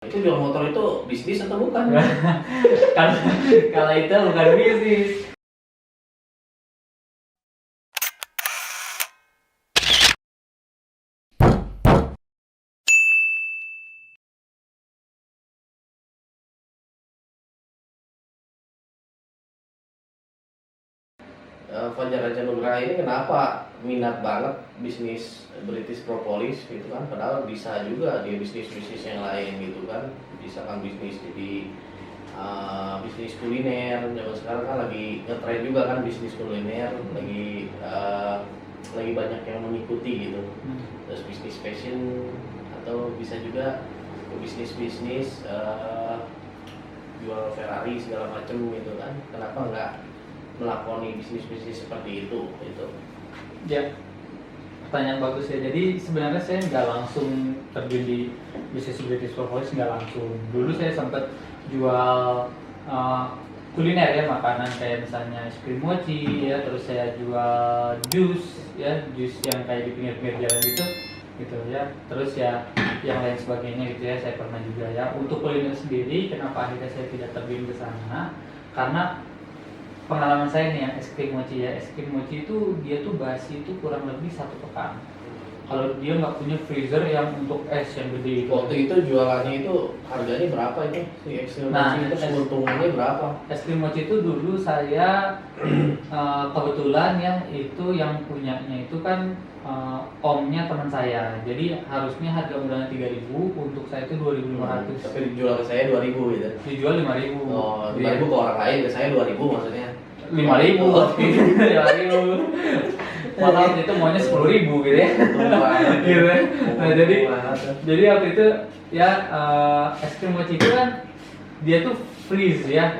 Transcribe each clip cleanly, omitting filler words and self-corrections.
Itu jual motor itu bisnis atau bukan? kalau kalau itu bukan bisnis. Fajar Raja Nugraha ini kenapa minat banget bisnis British Propolis gitu kan? Padahal bisa juga dia bisnis-bisnis yang lain gitu kan. Bisa kan bisnis jadi bisnis kuliner. Zaman sekarang kan lagi ngetren juga kan bisnis kuliner, lagi banyak yang mengikuti gitu. Terus bisnis fashion atau bisa juga bisnis jual Ferrari segala macam gitu kan. Kenapa enggak melakoni bisnis-bisnis seperti itu gitu. Ya, pertanyaan bagus ya. Jadi sebenarnya saya nggak langsung terjun di bisnis British Propolis, nggak langsung. Dulu saya sempat jual kuliner ya, makanan kayak misalnya es krim mochi ya, terus saya jual jus ya, jus yang kayak di pinggir-pinggir jalan gitu ya. Terus ya yang lain sebagainya gitu ya, saya pernah juga ya. Untuk kuliner sendiri, kenapa akhirnya saya tidak terjun ke sana? Karena pengalaman saya nih yang es krim mochi ya, es krim mochi itu dia tuh basi itu kurang lebih 1 pekan. Kalau dia nggak punya freezer yang untuk es yang gede itu. Waktu itu jualannya itu harganya berapa itu si es krim Nah, mochi itu keuntungannya berapa? Es krim mochi itu dulu saya kebetulan ya itu yang punyanya itu kan omnya teman saya. Jadi harusnya harga mudahnya 3.000, untuk saya itu 2.500. Tapi dijual ke saya 2000 gitu. Dijual 5.000. Oh, 2000 ke orang lain, ke saya 2000 maksudnya. 5.000. 5.000. Malah itu maunya 10.000 gitu ya. Gitu. Nah, jadi waktu itu ya es krim mochi itu kan dia tuh freeze ya.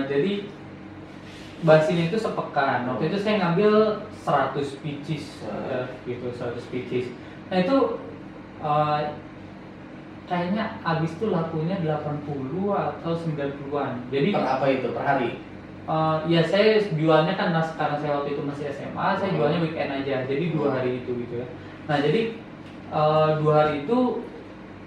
Jadi basinya itu sepekan. Waktu itu saya ngambil 100 pieces ya, gitu 100 pieces. Nah itu kayaknya habis tuh lakunya 80 atau 90-an. Jadi Per apa itu? Per hari? ya saya jualnya kan karena saya waktu itu masih SMA, saya jualnya weekend aja. Jadi 2 hari itu gitu ya. Nah jadi 2 hari itu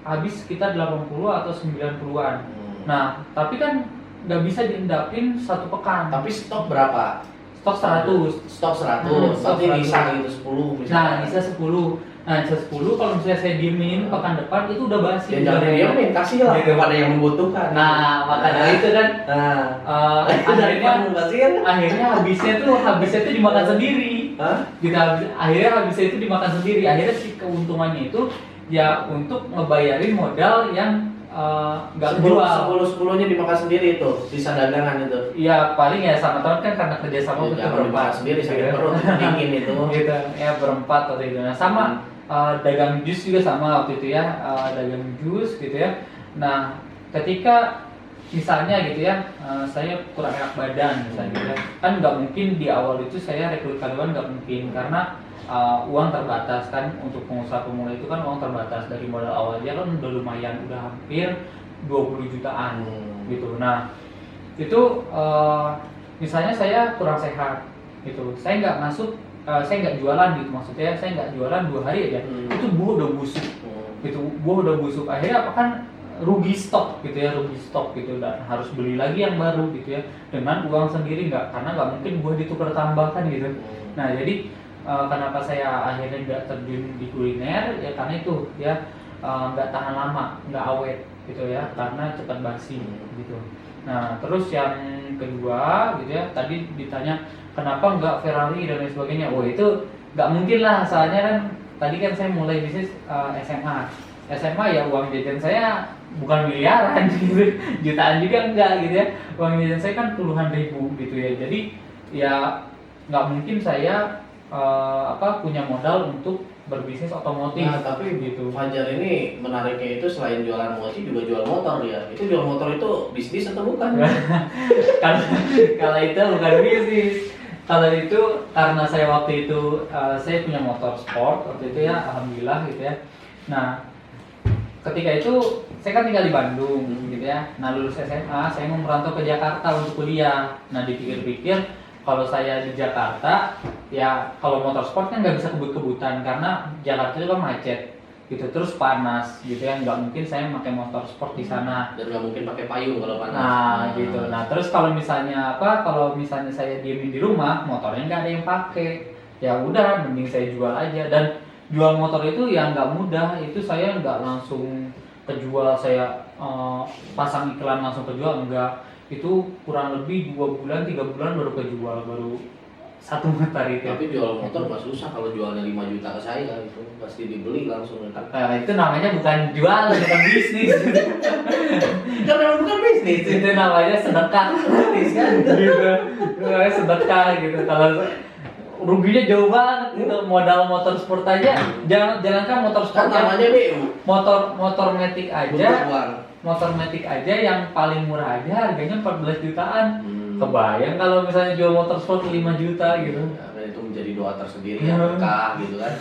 habis sekitar 80 atau 90-an. Nah tapi kan nggak bisa diendapin 1 pekan. Tapi stok berapa? Stok 100. Stok 100. Berarti bisa gitu 10 misalnya. Nah bisa 10. Nah bisa 10 kalau misalnya saya diemin pekan depan itu udah basi. Ya jangan diemin, kasih lah Gitu. kepada yang membutuhkan. Nah maka dari itu kan akhirnya habisnya tuh dimakan sendiri. Gitu, akhirnya habisnya itu dimakan sendiri. Akhirnya si keuntungannya itu ya untuk ngebayarin modal yang nggak jual. 10-10-nya dimakan sendiri itu, sisa dagangan itu. Iya paling ya sama teman kan karena kerjasama Ya, jangan dimakan sendiri, sakit gitu. perut, dingin itu. Gitu ya, berempat waktu itu. Nah sama dagang jus juga sama waktu itu ya, dagang jus gitu ya. Nah ketika misalnya gitu ya, saya kurang enak badan misalnya gitu ya, kan nggak mungkin di awal itu saya rekrut karyawan, nggak mungkin karena uang terbatas kan. Untuk pengusaha pemula itu kan uang terbatas, dari modal awalnya kan udah lumayan, udah hampir 20 jutaan gitu. Nah itu misalnya saya kurang sehat gitu, saya nggak masuk, saya nggak jualan gitu, maksudnya saya nggak jualan 2 hari aja, itu buah udah busuk gitu, buah udah busuk. Akhirnya apa kan, rugi stok gitu ya, rugi stok gitu, dan harus beli lagi yang baru gitu ya dengan uang sendiri, karena nggak mungkin buah ditukar tambahkan gitu. Nah jadi kenapa saya akhirnya nggak terjun di kuliner ya karena itu ya, nggak tahan lama, nggak awet gitu ya, karena cepat basi gitu. Nah terus yang kedua gitu ya, tadi ditanya kenapa nggak Ferrari dan lain sebagainya. Oh itu nggak mungkin lah, soalnya kan tadi kan saya mulai bisnis SMA ya, uang jajan saya bukan miliaran gitu, jutaan juga enggak gitu ya, uang jajan saya kan puluhan ribu gitu ya. Jadi ya nggak mungkin saya punya modal untuk berbisnis otomotif. Nah, tapi gitu. Fajar ini menariknya itu selain jualan mochi juga jual motor dia. Itu jual motor itu bisnis atau bukan? Kalau itu bukan bisnis. Kalau itu karena saya waktu itu saya punya motor sport waktu itu ya, alhamdulillah gitu ya. Nah ketika itu saya kan tinggal di Bandung gitu ya. Nah lulus SMA saya mau merantau ke Jakarta untuk kuliah. Nah dipikir-pikir kalau saya di Jakarta ya, kalau motor sport kan nggak bisa kebut-kebutan karena Jakarta itu kan macet gitu, terus panas gitu ya, nggak mungkin saya pakai motor sport di sana. Dan nggak mungkin pakai payung kalau panas. Nah gitu. Nah terus kalau misalnya kalau misalnya saya diemin di rumah, motornya nggak ada yang pakai, ya udah mending saya jual aja. Dan jual motor itu ya nggak mudah, itu saya nggak langsung kejual, saya pasang iklan langsung kejual, enggak. Itu kurang lebih 2 bulan 3 bulan baru kejual, baru satu motor itu. Tapi jual motor nggak susah, kalau jualnya 5 juta ke saya itu pasti dibeli langsung. Nah, itu namanya bukan jual, bukan bisnis. Karena bukan bisnis. Itu namanya sedekah, bisnis kan? Gitu. Namanya sedekah gitu. Kalau ruginya jauh banget gitu, modal motor sport aja. Jangankan motor Kan sport, namanya BU. motor matic Butuh aja. uang. Motor matic aja yang paling murah aja harganya 14 jutaan. Hmm. Kebayang kalau misalnya jual motor sport 5 juta gitu. Ya, dan itu menjadi doa tersendiri yang berkah gitu kan.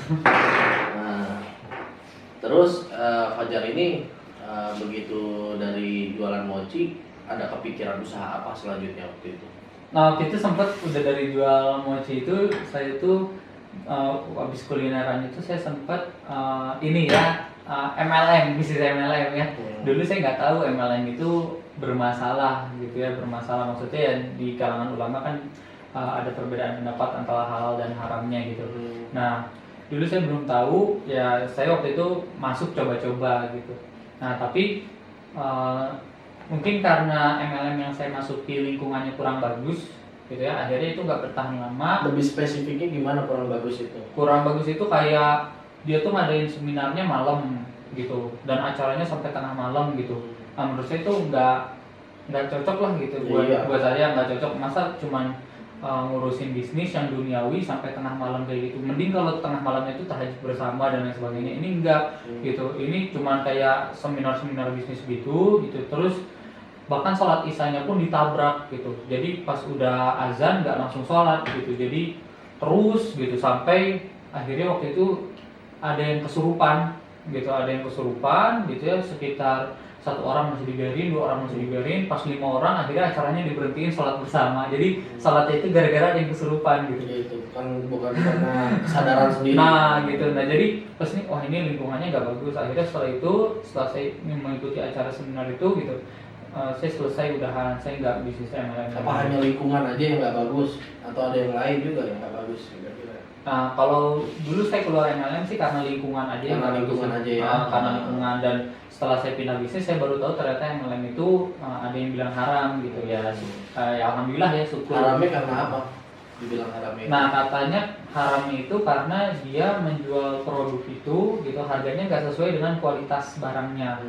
Nah, terus Fajar ini begitu dari jualan mochi, ada kepikiran usaha apa selanjutnya waktu itu? Nah waktu itu sempat udah dari jual mochi itu, saya itu habis kulineran itu saya sempat ini ya, MLM, bisnis MLM ya. Dulu saya nggak tahu MLM itu bermasalah gitu ya, bermasalah maksudnya ya di kalangan ulama kan ada perbedaan pendapat antara halal dan haramnya gitu. Nah dulu saya belum tahu ya, saya waktu itu masuk coba-coba gitu. Nah tapi mungkin karena MLM yang saya masuki lingkungannya kurang bagus gitu ya, akhirnya itu nggak bertahan lama. Lebih spesifiknya gimana kurang bagus itu? Kurang bagus itu kayak dia tuh ngadain seminarnya malam gitu, dan acaranya sampai tengah malam gitu. Nah, menurut saya itu nggak cocok lah gitu. Buat saya nggak cocok. Masa cuman ngurusin bisnis yang duniawi sampai tengah malam kayak gitu. Mending kalau tengah malamnya itu tahajud bersama dan lain sebagainya. Ini enggak gitu. Ini cuman kayak seminar-seminar bisnis gitu. Terus bahkan sholat isanya pun ditabrak gitu. Jadi pas udah azan nggak langsung sholat gitu. Jadi terus gitu sampai akhirnya waktu itu ada yang kesurupan gitu ya, sekitar 1 orang masih dibiarin, 2 orang masih dibiarin, pas 5 orang akhirnya acaranya diberhentiin sholat bersama. Jadi sholatnya itu gara-gara ada yang kesurupan gitu. Itu kan bukan karena kesadaran sendiri. Nah gitu, nah jadi pas nih, wah ini lingkungannya nggak bagus. Akhirnya setelah saya mengikuti acara seminar itu gitu, saya selesai udahan, saya nggak bisnis MLM. Apa hanya lingkungan aja yang nggak bagus, atau ada yang lain juga yang nggak bagus kira-kira? Nah kalau dulu saya keluar MLM sih karena lingkungan aja. Karena lingkungan aja ya. Karena lingkungan, dan setelah saya pindah bisnis saya baru tahu ternyata MLM itu ada yang bilang haram gitu ya. Ya alhamdulillah ya, syukur. Haramnya karena apa? Dibilang haramnya? Nah katanya haramnya itu karena dia menjual produk itu gitu, harganya nggak sesuai dengan kualitas barangnya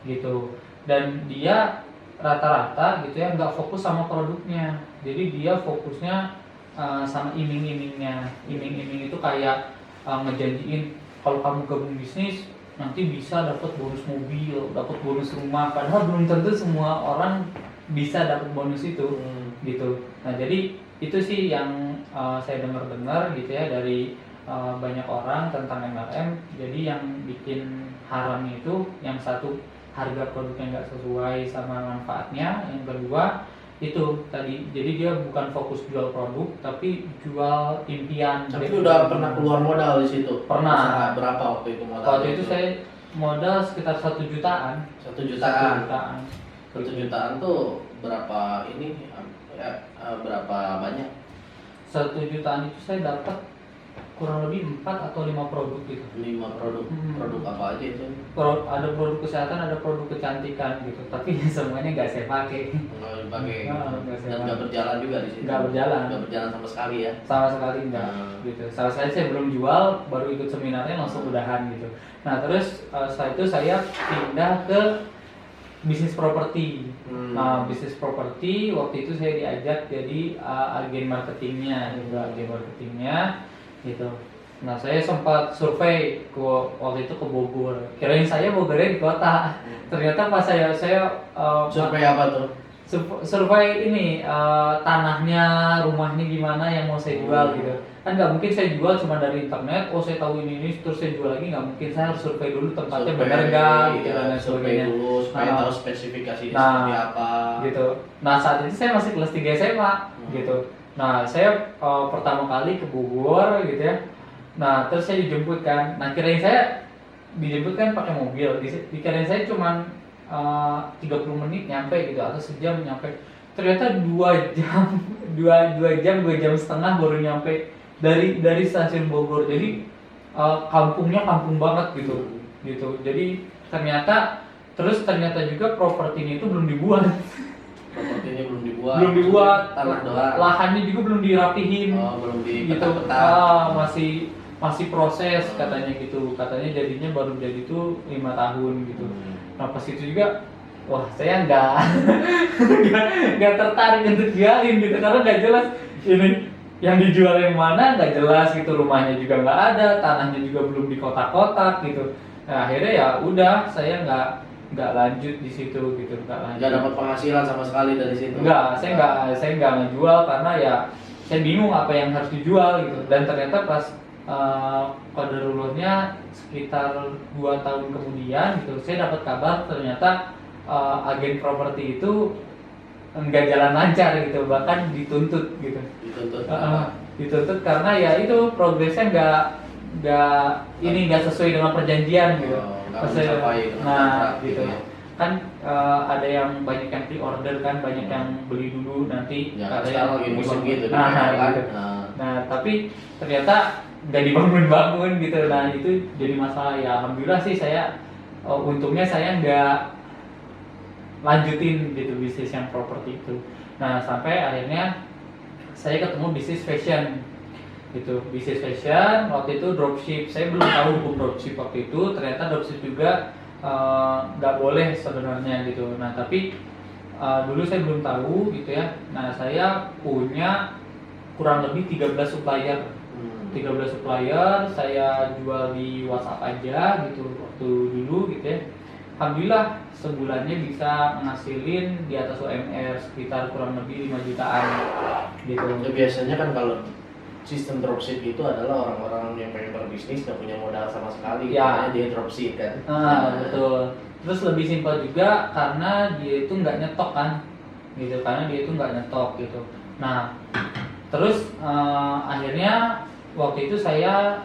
gitu, dan dia rata-rata gitu ya nggak fokus sama produknya. Jadi dia fokusnya sama iming-imingnya. Iming-iming itu kayak ngejanjiin kalau kamu gabung bisnis nanti bisa dapat bonus mobil, dapat bonus rumah, padahal belum tentu semua orang bisa dapat bonus itu gitu. Nah jadi itu sih yang saya dengar-dengar gitu ya dari banyak orang tentang MLM. Jadi yang bikin haram itu yang satu, harga produknya nggak sesuai sama manfaatnya. Yang kedua itu tadi, jadi dia bukan fokus jual produk tapi jual impian. Tapi udah pernah keluar modal di situ? Pernah. Usaha berapa waktu itu modal? Waktu itu saya modal sekitar 1 jutaan. 1 jutaan. 1 jutaan tuh berapa ini ya, berapa banyak? 1 jutaan itu saya dapat kurang lebih 4 atau 5 produk gitu. 5 produk. Produk apa aja itu? Ada produk kesehatan, ada produk kecantikan gitu. Tapi semuanya nggak saya pakai. Nggak dipakai. Nggak saya Dan nggak pakai. berjalan juga di situ. Nggak berjalan. Nggak berjalan sama sekali ya. Sama sekali enggak gitu. Sama sekali saya belum jual, baru ikut seminarnya langsung udahan gitu. Nah terus setelah itu saya pindah ke bisnis properti. Nah bisnis properti waktu itu saya diajak jadi agen marketingnya gitu. Nah saya sempat survei waktu itu ke Bogor. Kirain saya Bogornya di kota. Ternyata pas saya survei apa tuh? Survei ini tanahnya, rumahnya gimana yang mau saya jual gitu. Kan nggak mungkin saya jual cuma dari internet. Oh saya tahu ini terus saya jual lagi, nggak mungkin. Saya harus survei dulu tempatnya benar nggak gitu dan lain sebagainya. Dulu supaya tahu spesifikasinya seperti apa. Gitu. Nah saat itu saya masih kelas 3 SMA gitu. Nah saya pertama kali ke Bogor gitu ya. Nah terus saya dijemput kan. Nah kirain saya dijemput kan pakai mobil, dikirain saya cuman 30 menit nyampe gitu atau sejam nyampe. Ternyata 2 jam, 2 jam setengah baru nyampe dari stasiun Bogor. Jadi kampungnya kampung banget gitu. Jadi ternyata juga propertinya itu belum dibuat. Propertinya belum Belum dibuat, tanah doang. lahannya juga belum dirapihin. Belum Gitu. dipeta-peta. Masih proses katanya gitu. Katanya jadinya baru jadi tuh 5 tahun gitu. Nah pas itu juga, wah saya nggak tertarik untuk jualin gitu karena nggak jelas ini yang dijual yang mana, nggak jelas gitu, rumahnya juga nggak ada, tanahnya juga belum di kotak-kotak gitu. Nah, akhirnya ya udah saya nggak lanjut di situ gitu, Nggak dapat penghasilan sama sekali dari situ. Saya nggak ngejual karena ya saya bingung apa yang harus dijual gitu. Dan ternyata pas qadarullohnya sekitar 2 tahun kemudian gitu saya dapat kabar ternyata agen properti itu nggak jalan lancar gitu, bahkan dituntut gitu. Dituntut karena ya itu progresnya nggak sesuai dengan perjanjian gitu. Nah gitu kan ada yang banyak yang pre-order kan, banyak yang beli dulu nanti ya, katanya lagi musim gitu. Gitu. Nah tapi ternyata nggak dibangun gitu. Nah itu jadi masalah ya. Alhamdulillah sih saya untungnya saya nggak lanjutin gitu bisnis yang properti itu. Nah sampai akhirnya saya ketemu bisnis fashion gitu. Bisnis fashion waktu itu dropship. Saya belum tahu hukum dropship waktu itu. Ternyata dropship juga nggak boleh sebenarnya gitu. Nah tapi dulu saya belum tahu gitu ya. Nah saya punya kurang lebih 13 supplier. 13 supplier saya jual di WhatsApp aja gitu waktu dulu gitu ya. Alhamdulillah sebulannya bisa ngasilin di atas UMR sekitar kurang lebih 5 jutaan gitu. Ya, biasanya kan kalau sistem dropship itu adalah orang-orang yang pengen berbisnis nggak punya modal sama sekali, ya. Makanya dia dropship kan. Betul. Terus lebih simpel juga karena dia itu nggak nyetok kan, gitu. Karena dia itu nggak nyetok gitu. Nah, terus akhirnya waktu itu saya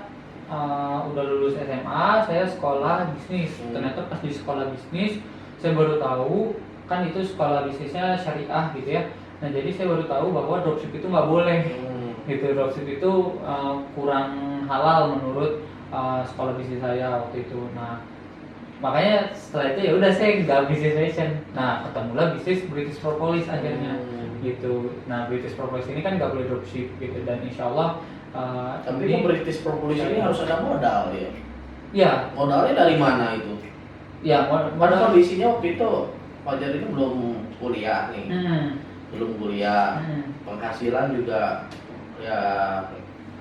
udah lulus SMA, saya sekolah bisnis. Ternyata pas di sekolah bisnis, saya baru tahu kan itu sekolah bisnisnya syariah gitu ya. Nah jadi saya baru tahu bahwa dropship itu nggak boleh. Gitu, dropship itu kurang halal menurut sekolah bisnis saya waktu itu. Nah makanya setelah itu ya udah saya nggak bisnis fashion. Nah ketemulah bisnis British Propolis akhirnya gitu. Nah British Propolis ini kan nggak boleh dropship gitu, dan insya Allah tapi kok British Propolis ini harus ada modal ya? Ya. Modalnya dari mana itu? Ya modal kondisinya waktu itu Fajar itu belum kuliah nih, belum kuliah, penghasilan juga ya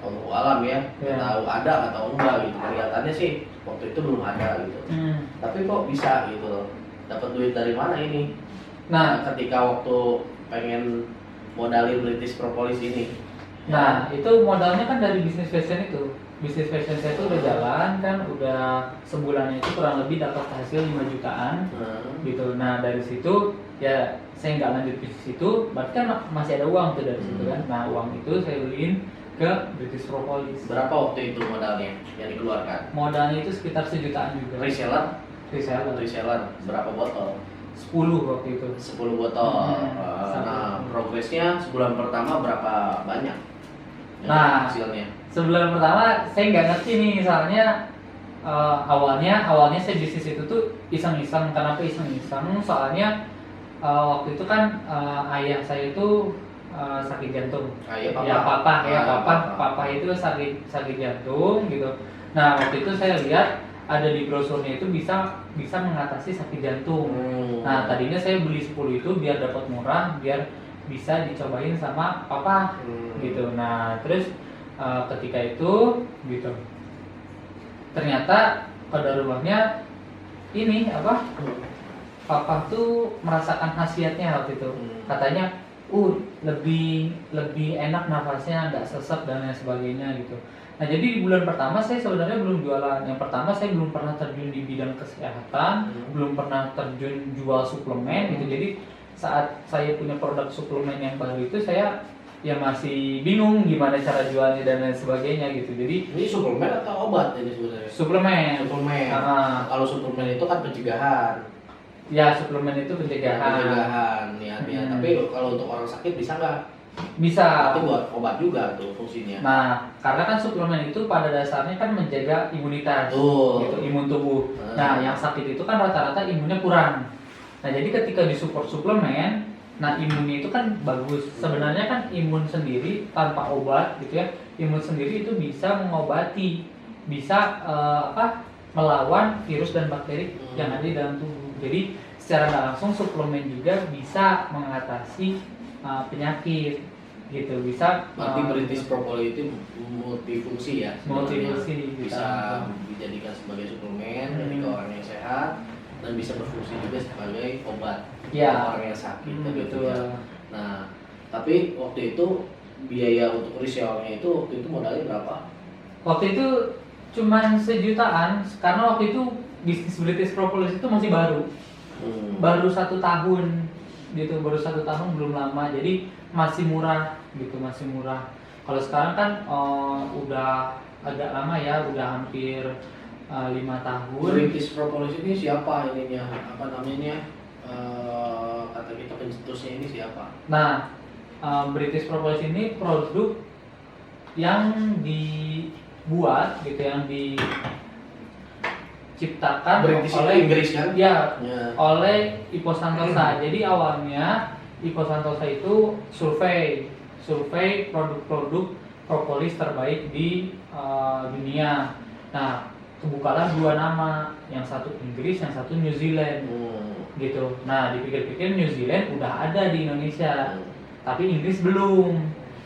Allah alam ya, tahu ada atau enggak gitu. Kelihatannya sih waktu itu belum ada gitu. Tapi kok bisa gitu, dapat duit dari mana ini? Nah ketika waktu pengen modalin British Propolis ini. Nah itu modalnya kan dari bisnis fashion itu. Bisnis fashion saya itu udah jalan kan, udah sebulannya itu kurang lebih dapat hasil 5 jutaan gitu. Nah dari situ ya saya nggak lanjut bisnis itu, berarti kan masih ada uang tuh dari situ kan. Nah uang itu saya beliin ke British Propolis. Berapa waktu itu modalnya yang dikeluarkan? Modalnya itu sekitar 1 jutaan juga. Reseller berapa botol? 10 waktu itu. 10 botol. Nah progresnya sebulan pertama berapa banyak? Nah hasilnya sebulan pertama saya nggak ngerti nih, misalnya awalnya saya bisnis itu tuh iseng-iseng. Kenapa iseng-iseng? Soalnya waktu itu kan ayah saya itu sakit jantung. Papa itu sakit jantung gitu. Nah waktu itu saya lihat ada di brosurnya itu bisa mengatasi sakit jantung. Nah tadinya saya beli 10 itu biar dapat murah, biar bisa dicobain sama papa gitu. Nah terus ketika itu gitu ternyata qadarullohnya ini papa tuh merasakan khasiatnya waktu itu. Katanya lebih enak nafasnya, nggak sesek dan lain sebagainya gitu. Nah jadi di bulan pertama saya sebenarnya belum jualan. Yang pertama saya belum pernah terjun di bidang kesehatan, belum pernah terjun jual suplemen gitu. Jadi saat saya punya produk suplemen yang baru itu saya ya masih bingung gimana cara jualnya dan lain sebagainya gitu. Jadi Ini suplemen atau obat ini sebenarnya? suplemen. Suplemen. Ah. Kalau suplemen itu kan pencegahan. Ya, suplemen itu pencegahan. Pencegahan niatnya. Hmm. Tapi kalau untuk orang sakit bisa nggak? Bisa. Berarti buat obat juga tuh fungsinya. Nah, karena kan suplemen itu pada dasarnya kan menjaga imunitas, Betul. gitu, imun tubuh. Nah, yang sakit itu kan rata-rata imunnya kurang. Nah, jadi ketika disupport suplemen, nah imunnya itu kan bagus. Sebenarnya kan imun sendiri tanpa obat, gitu ya, imun sendiri itu bisa mengobati, bisa melawan virus dan bakteri yang ada di dalam tubuh. Jadi secara nggak langsung suplemen juga bisa mengatasi penyakit, gitu, bisa. Berarti British Propolis itu multifungsi ya? Multifungsi, Bisa dijadikan sebagai suplemen ketika orang yang sehat dan bisa berfungsi juga sebagai obat Ya. orang yang sakit gitu Betul. ya. Nah, tapi waktu itu biaya untuk resellnya itu waktu itu modalnya berapa? Waktu itu cuman sejutaan, karena waktu itu bisnis British Propolis itu masih baru. Baru 1 tahun gitu, baru 1 tahun, belum lama, jadi masih murah gitu, masih murah. Kalau sekarang kan udah agak lama ya, udah hampir 5 tahun. British Propolis ini siapa ininya? Apa namanya? Kata kita pencetusnya ini siapa? Nah, British Propolis ini produk yang dibuat gitu, yang diciptakan British oleh Inggris kan? ya, Ya. oleh Ipo Santosa. Jadi awalnya Ipo Santosa itu survei produk-produk propolis terbaik di dunia. Nah, kebukalah 2 nama, yang satu Inggris, yang satu New Zealand, gitu. Nah, dipikir-pikir New Zealand udah ada di Indonesia, tapi Inggris belum.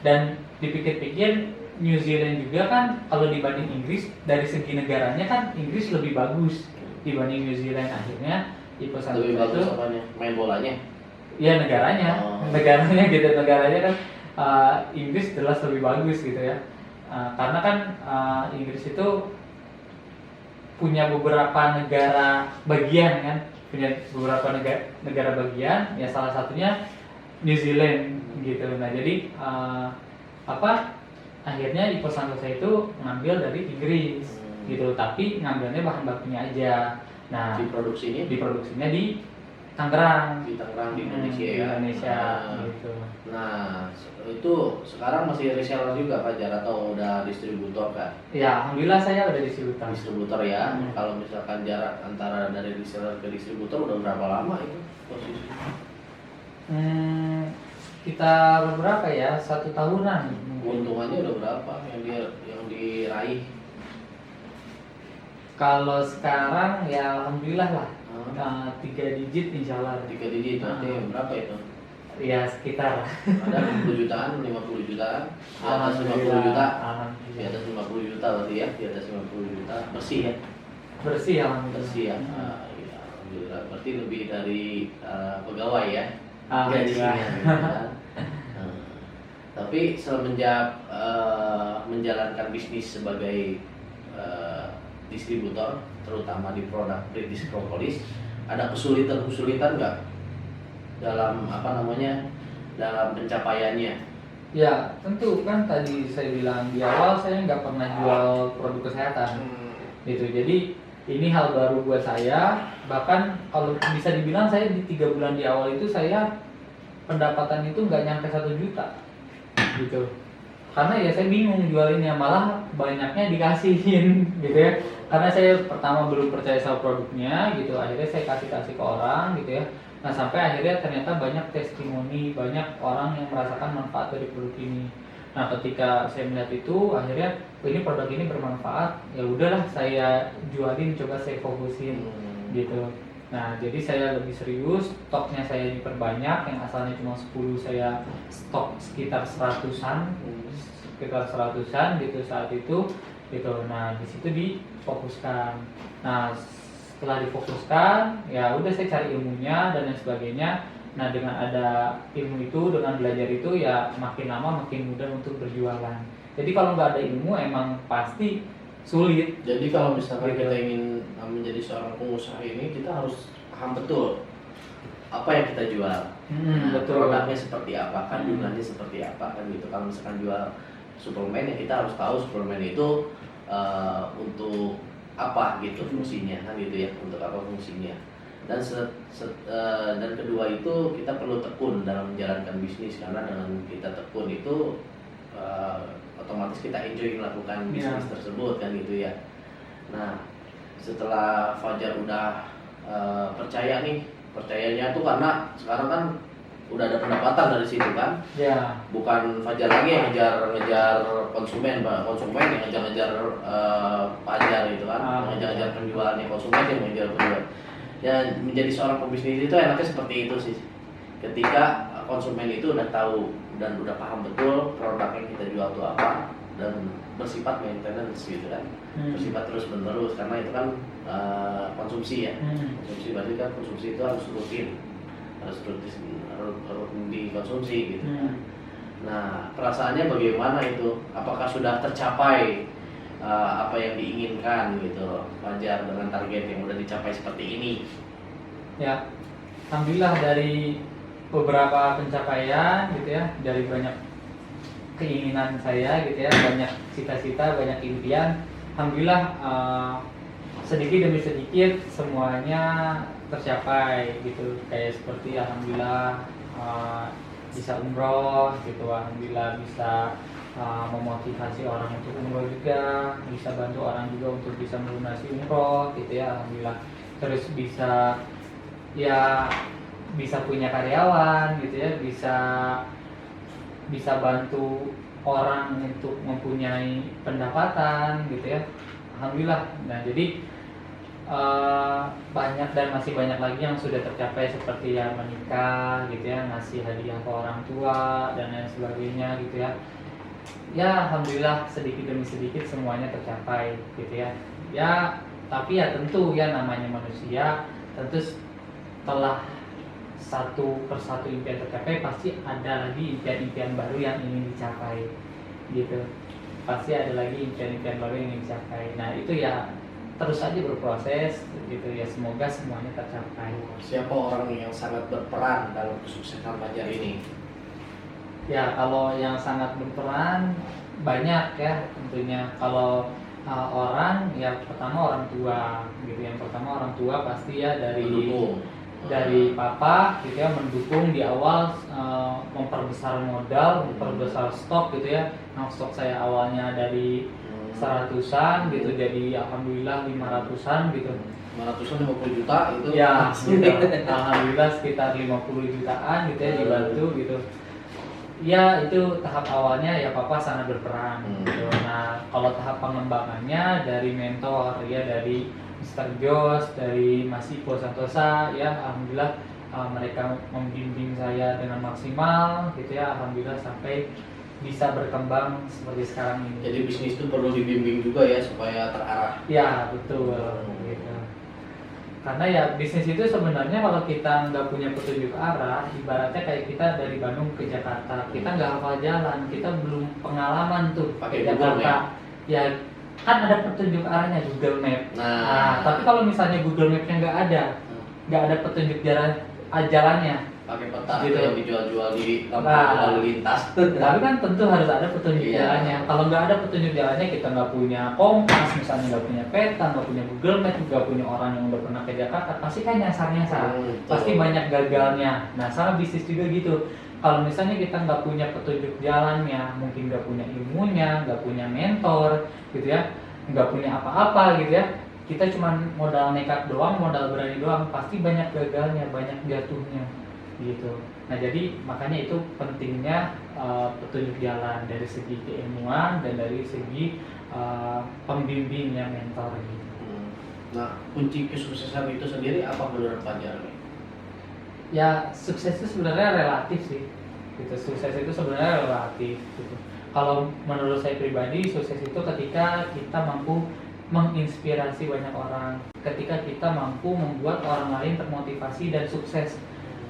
Dan dipikir-pikir New Zealand juga kan, kalau dibanding Inggris dari segi negaranya kan Inggris lebih bagus dibanding New Zealand. Akhirnya Ipo Santosa Lebih bagus itu apanya? Main bolanya? ya negaranya, negaranya gitu, negaranya kan Inggris jelas lebih bagus gitu ya. Karena kan Inggris itu punya beberapa negara bagian kan, punya beberapa negara bagian, ya salah satunya New Zealand gitu. Nah, jadi akhirnya Ipo Santosa itu ngambil dari Inggris gitu, tapi ngambilnya bahan bakunya aja. Nah, diproduksinya di Tangerang. Di Tangerang, di Indonesia ya. Indonesia gitu. Nah, itu sekarang masih reseller juga Fajar atau udah distributor kan? Ya, alhamdulillah saya udah distributor. Distributor ya. Kalau misalkan jarak antara dari reseller ke distributor udah berapa lama itu posisi? Sekitar berapa ya? 1 tahunan. Keuntungannya udah berapa yang diraih? Kalau sekarang ya alhamdulillah lah, 3 digit insya Allah. 3 digit berarti berapa itu? Ya sekitar. Ada 60 jutaan, 50 jutaan, di atas 50 juta. Di atas 50 juta berarti ya, di atas 50 juta bersih ya? Bersih alhamdulillah. Bersih ya. Ya, alhamdulillah. Berarti lebih dari pegawai ya? Alhamdulillah. Gajinya, gitu kan? Tapi semenjak menjalankan bisnis sebagai distributor, terutama di produk British Propolis, ada kesulitan nggak dalam dalam pencapaiannya? Ya tentu kan tadi saya bilang di awal saya nggak pernah jual produk kesehatan, gitu. Jadi ini hal baru buat saya. Bahkan kalau bisa dibilang saya di 3 bulan di awal itu saya pendapatan itu nggak nyampe 1 juta, gitu. Karena ya saya bingung jualinnya, malah banyaknya dikasihin gitu ya. Karena saya pertama belum percaya sama produknya gitu, akhirnya saya kasih ke orang gitu ya. Nah, sampai akhirnya ternyata banyak testimoni, banyak orang yang merasakan manfaat dari produk ini. Nah, ketika saya melihat itu, akhirnya ini produk ini bermanfaat, ya udahlah saya jualin, coba saya fokusin gitu. Nah, jadi saya lebih serius, stoknya saya diperbanyak, yang asalnya cuma 10 saya stok sekitar 100-an gitu saat itu gitu. Nah, di situ difokuskan. Nah, setelah difokuskan, ya udah saya cari ilmunya dan lain sebagainya. Nah, dengan ada ilmu itu, dengan belajar itu, ya makin lama makin mudah untuk berjualan. Jadi kalau nggak ada ilmu emang pasti sulit. Jadi kalau misalkan kita ingin menjadi seorang pengusaha ini, kita harus paham betul apa yang kita jual. Betul. Produknya seperti apa, kandungannya seperti apa kan gitu. Kalau misalkan jual suplemen ya kita harus tahu suplemen itu untuk apa gitu fungsinya kan gitu ya, untuk apa fungsinya. Dan dan kedua itu kita perlu tekun dalam menjalankan bisnis, karena dengan kita tekun itu otomatis kita enjoy melakukan bisnis tersebut kan gitu ya. Nah, setelah Fajar udah percaya nih, percayanya tuh karena sekarang kan udah ada pendapatan dari situ kan. Bukan Fajar lagi yang ngejar konsumen yang ngejar Fajar gitu kan, ngejar penjualnya, konsumen yang ngejar penjual. Ya, menjadi seorang pebisnis itu enaknya seperti itu sih. Ketika konsumen itu udah tahu dan udah paham betul produk yang kita jual itu apa, dan bersifat maintenance gitu kan, bersifat terus menerus, karena itu kan konsumsi ya. Konsumsi berarti kan konsumsi itu harus rutin dikonsumsi gitu. Nah, perasaannya bagaimana itu? Apakah sudah tercapai apa yang diinginkan gitu Fajar dengan target yang udah dicapai seperti ini? Ya, alhamdulillah dari beberapa pencapaian gitu ya, dari banyak keinginan saya gitu ya, banyak cita-cita, banyak impian, alhamdulillah sedikit demi sedikit semuanya tercapai gitu. Kayak seperti alhamdulillah bisa umroh gitu, alhamdulillah bisa memotivasi orang untuk umroh juga, bisa bantu orang juga untuk bisa melunasi umroh gitu ya, alhamdulillah. Terus bisa punya karyawan gitu ya, bisa bantu orang untuk mempunyai pendapatan gitu ya, alhamdulillah. Nah, jadi banyak dan masih banyak lagi yang sudah tercapai, seperti ya menikah gitu ya, ngasih hadiah ke orang tua dan lain sebagainya gitu ya. Ya, alhamdulillah sedikit demi sedikit semuanya tercapai gitu ya. Ya, tapi ya tentu ya namanya manusia, tentu setelah satu persatu impian tercapai pasti ada lagi impian-impian baru yang ingin dicapai gitu. Pasti ada lagi impian-impian baru yang ingin dicapai. Nah, itu ya terus saja berproses gitu ya, semoga semuanya tercapai. Siapa orang yang sangat berperan dalam kesuksesan Fajar ini? Ya, kalau yang sangat berperan banyak ya tentunya. Kalau orang ya pertama orang tua gitu. Yang pertama orang tua pasti ya dari papa gitu ya, mendukung di awal, memperbesar modal, memperbesar stok gitu ya. Nah, stok saya awalnya dari 100-an gitu, jadi alhamdulillah 500-an gitu. 500-an 50 juta itu ya gitu. Alhamdulillah sekitar 50 jutaan gitu ya, dibantu gitu. Ya, itu tahap awalnya ya papa sangat berperan gitu. Nah, kalau tahap pengembangannya dari mentor ya, dari Mr. Jos, dari Mas Ipo Santosa ya, alhamdulillah mereka membimbing saya dengan maksimal gitu ya, alhamdulillah sampai bisa berkembang seperti sekarang ini. Jadi bisnis itu perlu dibimbing juga ya supaya terarah. Ya, betul gitu. Karena ya bisnis itu sebenarnya kalau kita nggak punya petunjuk arah, ibaratnya kayak kita dari Bandung ke Jakarta, kita nggak hafal jalan, kita belum pengalaman tuh pakai ke Jakarta. Ya kan ada petunjuk arahnya, Google Map. Nah, tapi kalau misalnya Google Mapnya nggak ada petunjuk jalannya, pakai peta gitu yang dijual-jual di lampu lalu lintas. Tapi kan tentu harus ada petunjuk jalannya. Kalau nggak ada petunjuk jalannya, kita nggak punya kompas, misalnya nggak punya peta, nggak punya Google Map, nggak punya orang yang udah pernah ke Jakarta, pasti kan nyasar, pasti banyak gagalnya. Nah, sama bisnis juga gitu. Kalau misalnya kita nggak punya petunjuk jalannya, mungkin nggak punya ilmunya, nggak punya mentor, gitu ya, nggak punya apa-apa gitu ya, kita cuma modal nekat doang, modal berani doang, pasti banyak gagalnya, banyak jatuhnya gitu. Nah, jadi makanya itu pentingnya petunjuk jalan dari segi keilmuan dan dari segi pembimbingnya, mentor gitu. Nah, kunci kesuksesan itu sendiri apa menurut Fajar? Ya, sukses itu sebenarnya relatif sih. Gitu. Sukses itu sebenarnya relatif gitu. Kalau menurut saya pribadi, sukses itu ketika kita mampu menginspirasi banyak orang, ketika kita mampu membuat orang lain termotivasi dan sukses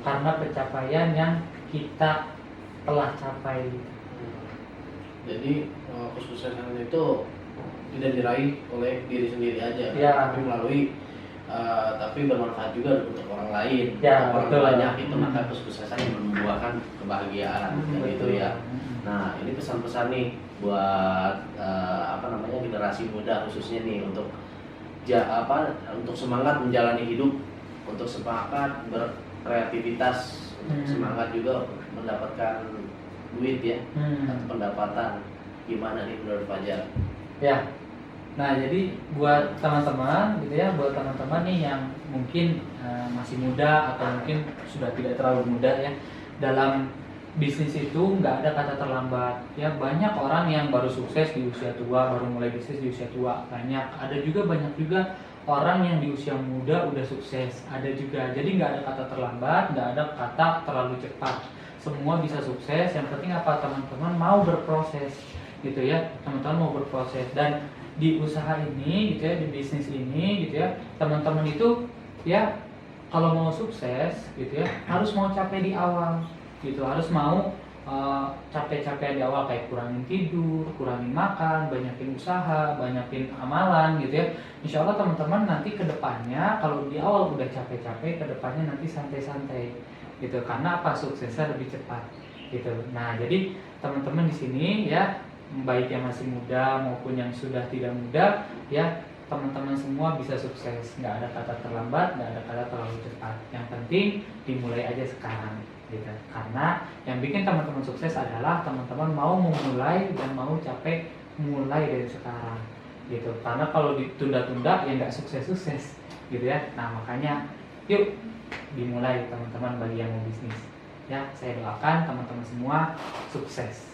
karena pencapaian yang kita telah capai. Jadi kesuksesan itu tidak diraih oleh diri sendiri aja, ya, tapi melalui tapi bermanfaat juga untuk orang lain, Ya, untuk orang betul. banyak itu, maka kesuksesan yang membuahkan kebahagiaan kan gitu Betul. ya. Nah ini pesan-pesan nih buat generasi muda khususnya nih untuk untuk semangat menjalani hidup, untuk semangat berkreativitas, untuk semangat juga mendapatkan duit ya, atau pendapatan. Gimana nih menurut Fajar? Ya. Nah, jadi buat teman-teman gitu ya, buat teman-teman nih yang mungkin masih muda atau mungkin sudah tidak terlalu muda ya, dalam bisnis itu nggak ada kata terlambat ya. Banyak orang yang baru sukses di usia tua, baru mulai bisnis di usia tua, banyak. Ada juga banyak juga orang yang di usia muda udah sukses, ada juga. Jadi nggak ada kata terlambat, nggak ada kata terlalu cepat. Semua bisa sukses. Yang penting apa, teman-teman mau berproses gitu ya, teman-teman mau berproses. Dan di usaha ini gitu ya, di bisnis ini gitu ya, teman-teman itu ya kalau mau sukses gitu ya harus mau capek di awal gitu, harus mau capek-capek di awal, kayak kurangin tidur, kurangin makan, banyakin usaha, banyakin amalan gitu ya. Insya Allah teman-teman nanti kedepannya kalau di awal udah capek-capek, kedepannya nanti santai-santai gitu, karena apa, suksesnya lebih cepat gitu. Nah jadi teman-teman di sini ya, baik yang masih muda maupun yang sudah tidak muda ya, teman-teman semua bisa sukses. Nggak ada kata terlambat, nggak ada kata terlalu cepat. Yang penting dimulai aja sekarang gitu. Karena yang bikin teman-teman sukses adalah teman-teman mau memulai dan mau capek mulai dari sekarang gitu. Karena kalau ditunda-tunda ya nggak sukses-sukses gitu ya. Nah makanya yuk dimulai teman-teman bagi yang mau bisnis ya. Saya doakan teman-teman semua sukses.